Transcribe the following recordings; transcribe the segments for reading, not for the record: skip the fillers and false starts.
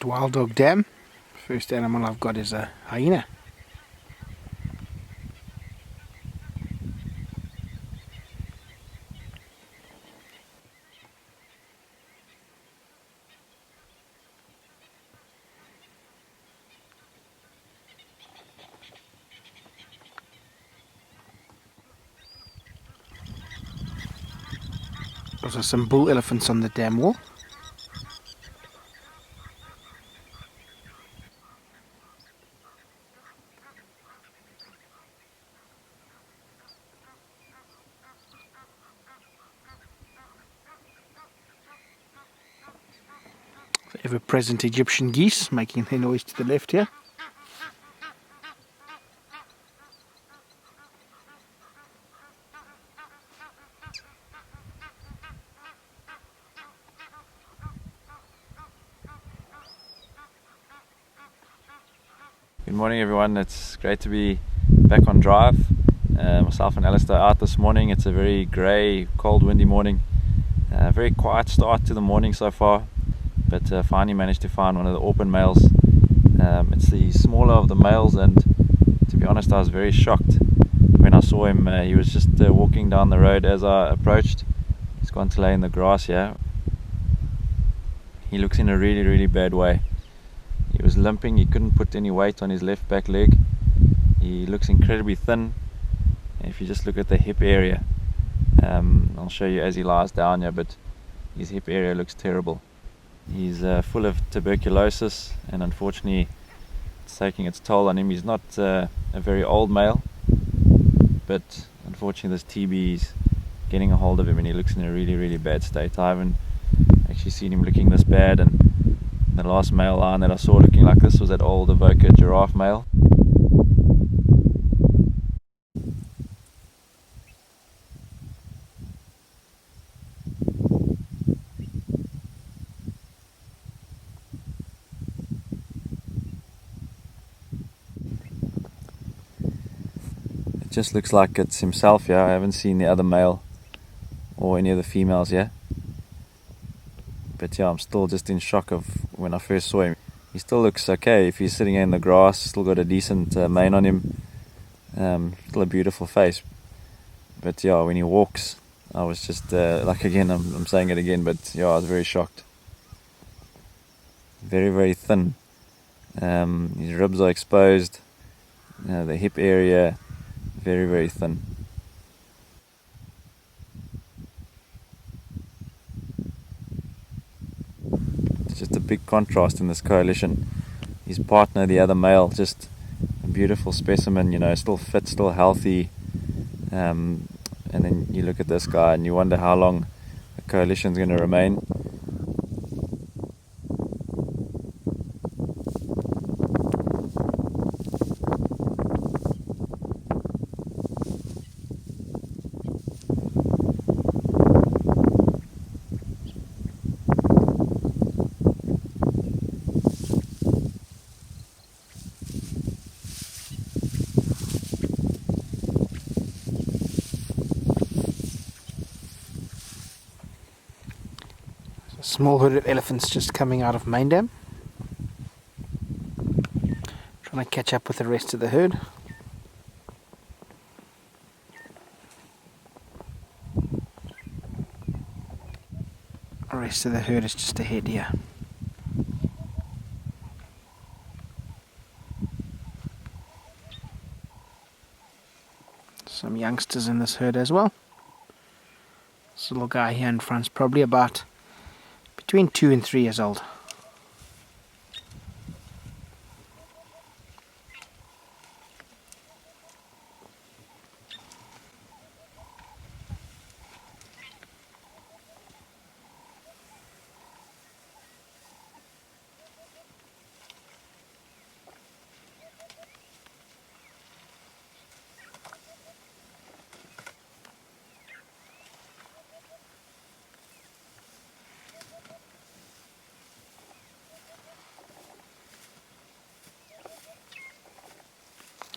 at Wild Dog Dam. First animal I've got is a hyena. Also some bull elephants on the dam wall. Ever-present Egyptian geese making their noise to the left here. Good morning everyone, it's great to be back on drive. Myself and Alistair out this morning. It's a very grey, cold, windy morning. Very quiet start to the morning so far, but finally managed to find one of the Orpen males. It's the smaller of the males, and to be honest I was very shocked when I saw him. He was just walking down the road as I approached. He's gone to lay in the grass here. He looks in a really bad way. He was limping, he couldn't put any weight on his left back leg. He looks incredibly thin. If you just look at the hip area, I'll show you as he lies down here, but his hip area looks terrible. He's full of tuberculosis, and unfortunately it's taking its toll on him. He's not a very old male, but unfortunately this TB is getting a hold of him and he looks in a really bad state. I haven't actually seen him looking this bad, and the last male lion that I saw looking like this was that old Avoca giraffe male. It just looks like it's himself here. I haven't seen the other male or any of the females here. But yeah, I'm still just in shock of when I first saw him. He still looks okay if he's sitting in the grass, still got a decent mane on him, still a beautiful face. But yeah, when he walks, I was just, like again, I'm saying it again, but yeah, I was very shocked. Very thin. His ribs are exposed, the hip area, very thin. It's just a big contrast in this coalition. His partner, the other male, just a beautiful specimen, you know, still fit, still healthy. And then you look at this guy and you wonder how long the coalition's going to remain. Small herd of elephants just coming out of main dam. Trying to catch up with the rest of the herd. The rest of the herd is just ahead here. Some youngsters in this herd as well. This little guy here in front is probably about between 2 and 3 years old.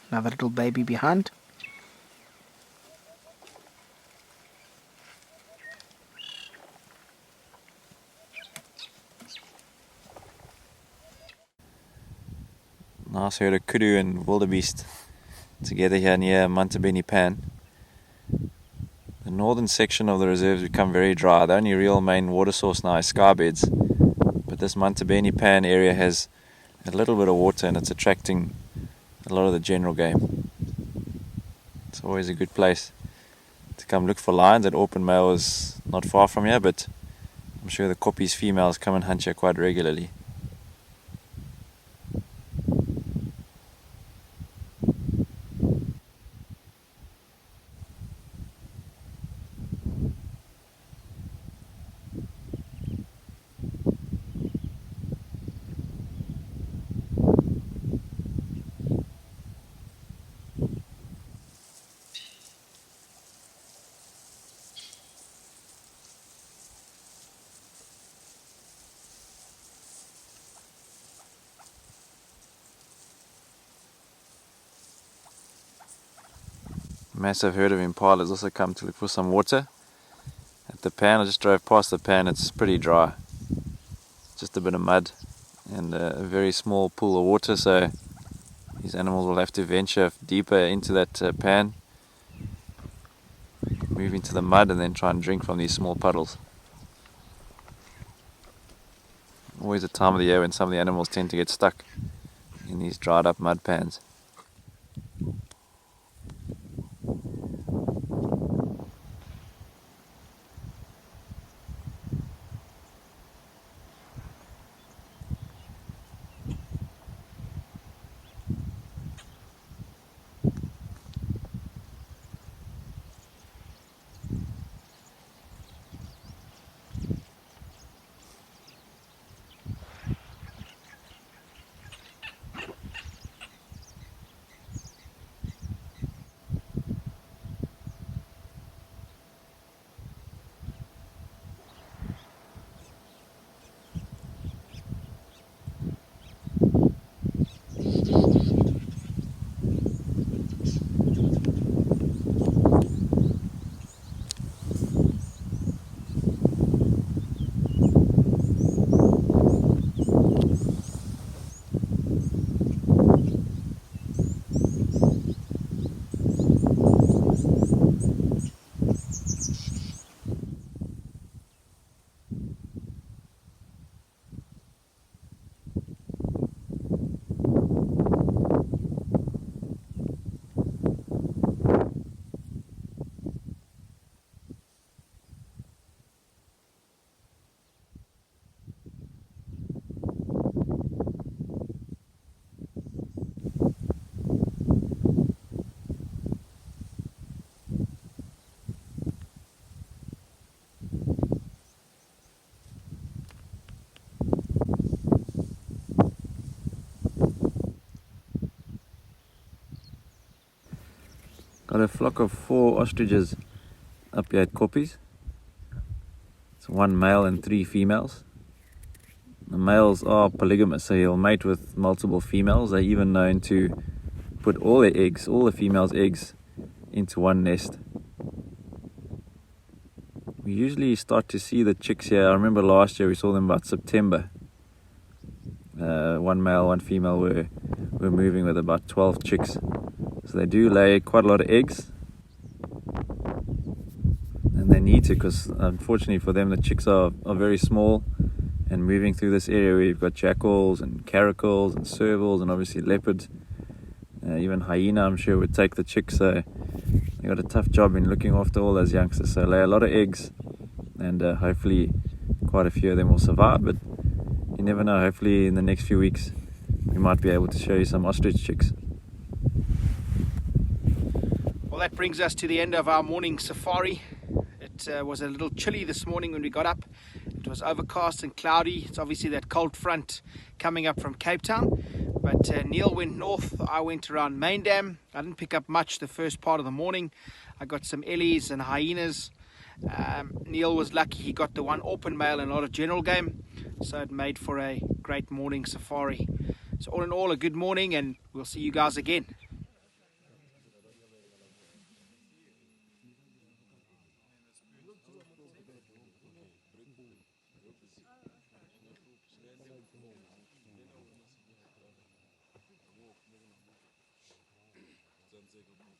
Another little baby behind. Nice herd of kudu and wildebeest together here near Manyeleti Pan. The northern section of the reserves become very dry. The only real main water source now is skybeds, but this Manyeleti Pan area has a little bit of water and it's attracting a lot of the general game. It's always a good place to come look for lions. That Orpen male is not far from here, but I'm sure the Koppies females come and hunt here quite regularly. Massive herd of impalas also come to look for some water at the pan. I just drove past the pan. It's pretty dry, just a bit of mud and a very small pool of water, so these animals will have to venture deeper into that pan, move into the mud and then try and drink from these small puddles. Always a time of the year when some of the animals tend to get stuck in these dried up mud pans. Got a flock of 4 ostriches up here at Koppies. It's 1 male and 3 females. The males are polygamous, so he'll mate with multiple females. They're even known to put all their eggs, all the females' eggs, into one nest. We usually start to see the chicks here. I remember last year we saw them about September. 1 male, 1 female were moving with about 12 chicks. So they do lay quite a lot of eggs, and they need to, because unfortunately for them the chicks are very small, and moving through this area we've got jackals and caracals and servals and obviously leopards, even hyena I'm sure would take the chicks, so they got a tough job in looking after all those youngsters. So lay a lot of eggs, and hopefully quite a few of them will survive, but you never know. Hopefully in the next few weeks we might be able to show you some ostrich chicks. Well, that brings us to the end of our morning safari. It was a little chilly this morning when we got up. It was overcast and cloudy. It's obviously that cold front coming up from Cape Town. But Neil went north, I went around Main Dam. I didn't pick up much the first part of the morning. I got some ellies and hyenas. Neil was lucky, he got the 1 Orpen male and a lot of general game. So it made for a great morning safari. So all in all, a good morning, and we'll see you guys again. walk, make a walk.